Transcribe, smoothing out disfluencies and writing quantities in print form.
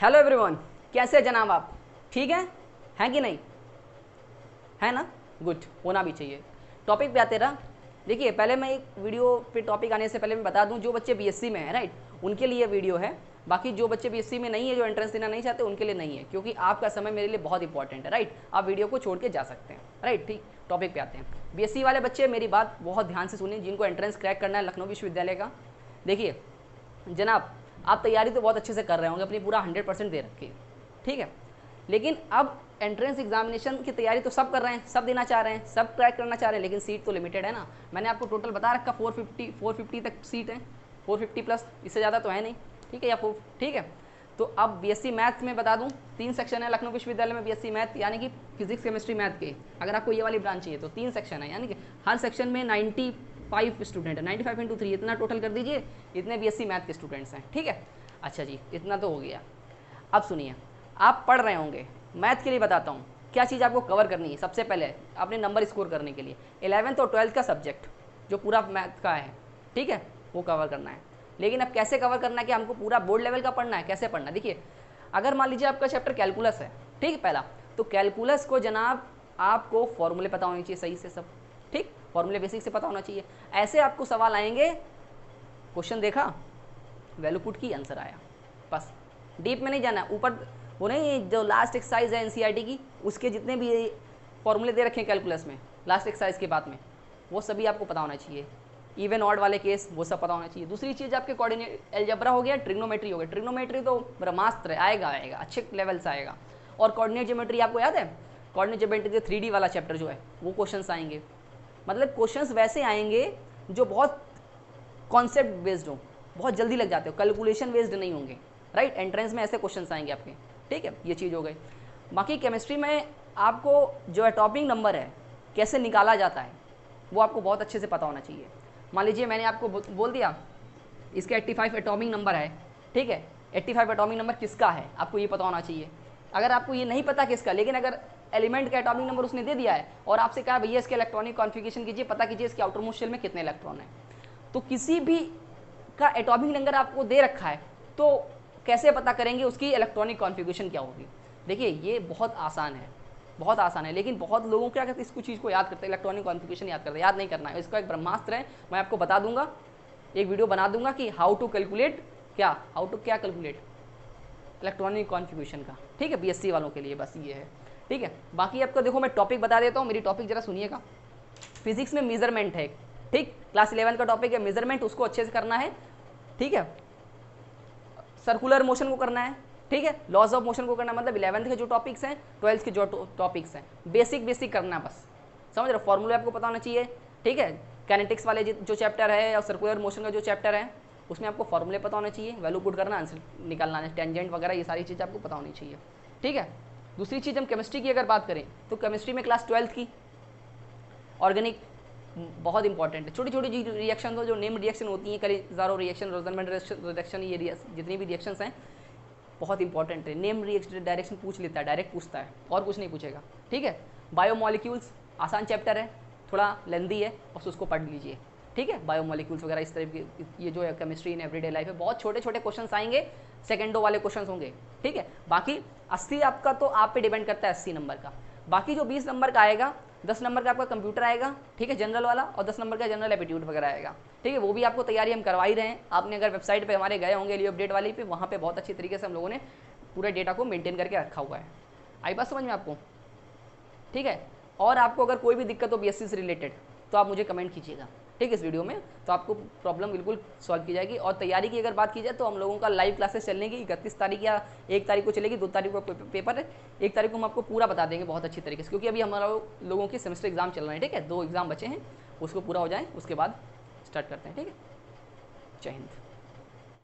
Hello everyone, कैसे हैं जनाब आप? ठीक हैं कि नहीं? है ना? गुड, होना भी चाहिए। टॉपिक पे आते रहा। देखिए, पहले मैं एक वीडियो पे टॉपिक आने से पहले मैं बता दूं, जो बच्चे बीएससी में हैं, राइट, उनके लिए वीडियो है। बाकी जो बच्चे बीएससी में नहीं है, जो एंट्रेंस देना नहीं चाहते, उनके लिए नहीं है, क्योंकि आपका समय मेरे लिए बहुत इंपॉर्टेंट है, राइट। आप वीडियो को छोड़ के जा सकते हैं, राइट। ठीक, टॉपिक पे आते हैं। बीएससी वाले बच्चे मेरी बात बहुत ध्यान से सुनिए, जिनको एंट्रेंस क्रैक करना है लखनऊ विश्वविद्यालय का। देखिए जनाब, आप तैयारी तो बहुत अच्छे से कर रहे होंगे, अपनी पूरा 100% दे रखी है, ठीक है। लेकिन अब एंट्रेंस एग्जामिनेशन की तैयारी तो सब कर रहे हैं, सब देना चाह रहे हैं, सब क्रैक करना चाह रहे हैं, लेकिन सीट तो लिमिटेड है ना। मैंने आपको टोटल बता रखा 450 तक सीट है, 450 प्लस, इससे ज़्यादा तो है नहीं, ठीक है, या 4, ठीक है। तो अब बीएससी मैथ में बता दूं, 3 सेक्शन है लखनऊ विश्वविद्यालय में बीएससी मैथ, यानी कि फिजिक्स केमिस्ट्री मैथ के। अगर आपको ये वाली ब्रांच चाहिए तो 3 सेक्शन है, यानी कि हर सेक्शन में 95 स्टूडेंट है, 95 इंटू 3, इतना टोटल कर दीजिए, इतने बीएससी मैथ के स्टूडेंट्स हैं, ठीक है। अच्छा जी, इतना तो हो गया। अब सुनिए, आप पढ़ रहे होंगे, मैथ के लिए बताता हूँ क्या चीज़ आपको कवर करनी है। सबसे पहले अपने नंबर स्कोर करने के लिए 11th और 12th का सब्जेक्ट जो पूरा मैथ का है, ठीक है, वो कवर करना है। लेकिन अब कैसे कवर करना है कि हमको पूरा बोर्ड लेवल का पढ़ना है, कैसे पढ़ना है? देखिए, अगर मान लीजिए आपका चैप्टर कैलकुलस है, ठीक, पहला, तो कैलकुलस को जनाब आपको फॉर्मूले पता होने चाहिए सही से सब, ठीक, फॉर्मूले बेसिक से पता होना चाहिए। ऐसे आपको सवाल आएंगे, क्वेश्चन देखा, वैल्यू पुट की, आंसर आया, बस। डीप में नहीं जाना। ऊपर वो नहीं, जो लास्ट एक्सरसाइज है एनसीईआरटी की, उसके जितने भी फॉर्मूले दे रखे हैं कैलकुलस में, लास्ट एक्सरसाइज के बाद में, वो सभी आपको पता होना चाहिए। इवन ऑड वाले केस, वो सब पता होना चाहिए। दूसरी चीज़ आपके कोऑर्डिनेट अलजेब्रा हो गया, ट्रिग्नोमेट्री हो गया। ट्रिग्नोमेट्री तो ब्रह्मास्त्र है, आएगा अच्छे लेवल से आएगा। और कोऑर्डिनेट ज्योमेट्री आपको याद है, कोऑर्डिनेट ज्योमेट्री 3D वाला चैप्टर जो है, वो क्वेश्चंस आएंगे। मतलब क्वेश्चंस वैसे आएंगे जो बहुत कॉन्सेप्ट बेस्ड हो, बहुत जल्दी लग जाते हो, कैलकुलेशन बेस्ड नहीं होंगे, राइट। एंट्रेंस में ऐसे क्वेश्चंस आएंगे आपके, ठीक है, ये चीज़ हो गई। बाकी केमिस्ट्री में आपको जो एटॉमिक नंबर है कैसे निकाला जाता है, वो आपको बहुत अच्छे से पता होना चाहिए। मान लीजिए मैंने आपको बोल दिया इसके 85 एटॉमिक नंबर है, ठीक है, 85 एटॉमिक नंबर किसका है, आपको ये पता होना चाहिए। अगर आपको ये नहीं पता किसका, लेकिन अगर एलिमेंट का एटॉमिक नंबर उसने दे दिया है और आपसे कहा भैया इसके इलेक्ट्रॉनिक कॉन्फ़िगरेशन कीजिए, पता कीजिए इसके आउटर मोस्ट शेल में कितने इलेक्ट्रॉन हैं, तो किसी भी का एटॉमिक नंबर आपको दे रखा है, तो कैसे पता करेंगे उसकी इलेक्ट्रॉनिक कॉन्फ़िगरेशन क्या होगी? देखिए, ये बहुत आसान है, बहुत आसान है, लेकिन बहुत लोगों क्या करते हैं, इसको चीज़ को याद करते हैं, इलेक्ट्रॉनिक कॉन्फ़िगरेशन याद करते हैं। याद नहीं करना है, इसका एक ब्रह्मास्त्र है, मैं आपको बता दूंगा, एक वीडियो बना दूंगा कि how to calculate, how to calculate electronic configuration का, ठीक है, बीएससी वालों के लिए बस ये है, ठीक है। बाकी आपको देखो मैं टॉपिक बता देता हूँ, मेरी टॉपिक जरा सुनिएगा। फिजिक्स में मेजरमेंट है, ठीक, क्लास 11 का टॉपिक है मेजरमेंट, उसको अच्छे से करना है, ठीक है। सर्कुलर मोशन को करना है, ठीक है, लॉज ऑफ मोशन को करना है। मतलब 11th के जो टॉपिक्स हैं, 12th के जो टॉपिक्स हैं, बेसिक करना है बस, समझ रहे हो। फॉर्मूले आपको पता होना चाहिए, ठीक है। काइनेटिक्स वाले जो चैप्टर है और सर्कुलर मोशन का जो चैप्टर है, उसमें आपको फॉर्मूले पता होना चाहिए, वैल्यू पुट करना, आंसर निकालना है, टेंजेंट वगैरह, ये सारी चीज़ आपको पता होनी चाहिए, ठीक है। दूसरी चीज़, हम केमिस्ट्री की अगर बात करें तो केमिस्ट्री में क्लास 12th की ऑर्गेनिक बहुत इंपॉर्टेंट है। छोटी छोटी रिएक्शन हो, जो नेम रिएक्शन होती हैं, कलिज़ारो रिएक्शन, रोजनबर्ग रिएक्शन, ये जितनी भी रिएक्शंस हैं बहुत इंपॉर्टेंट है। नेम रिएक्शन डायरेक्शन पूछ लेता है, डायरेक्ट पूछता है, और कुछ नहीं पूछेगा, ठीक है। बायोमोलिक्यूल्स आसान चैप्टर है, थोड़ा लेंदी है, बस उसको पढ़ लीजिए, ठीक है। बायोमोलिक्यूल्स वगैरह इस तरह की, ये जो है केमिस्ट्री इन एवरीडे लाइफ है, बहुत छोटे छोटे क्वेश्चन आएंगे, सेकेंडो वाले क्वेश्चन होंगे, ठीक है। बाकी 80 आपका तो आप पे डिपेंड करता है 80 नंबर का। बाकी जो 20 नंबर का आएगा, 10 नंबर का आपका कंप्यूटर आएगा, ठीक है, जनरल वाला, और 10 नंबर का जनरल एप्टीट्यूड वगैरह आएगा, ठीक है। वो भी आपको तैयारी हम करवा ही रहे हैं। आपने अगर वेबसाइट पे हमारे गए होंगे, लियो अपडेट वाली पे, वहाँ पे बहुत अच्छी तरीके से हम लोगों ने पूरे डेटा को मेंटेन करके रखा हुआ है। आई बात समझ में आपको? ठीक है। और आपको अगर कोई भी दिक्कत हो बीएससी से रिलेटेड, तो आप मुझे कमेंट कीजिएगा, ठीक है, इस वीडियो में, तो आपको प्रॉब्लम बिल्कुल सॉल्व की जाएगी। और तैयारी की अगर बात की जाए तो हम लोगों का लाइव क्लासेस चलने की 31 तारीख या 1 तारीख को चलेगी, 2 तारीख को पेपर है, 1 तारीख को हम आपको पूरा बता देंगे बहुत अच्छी तरीके से, क्योंकि अभी हमारा लोगों के सेमेस्टर एग्जाम चल रहे हैं, ठीक है, 2 एग्जाम बचे हैं, उसको पूरा हो जाए, उसके बाद स्टार्ट करते हैं, ठीक है। जय हिंद।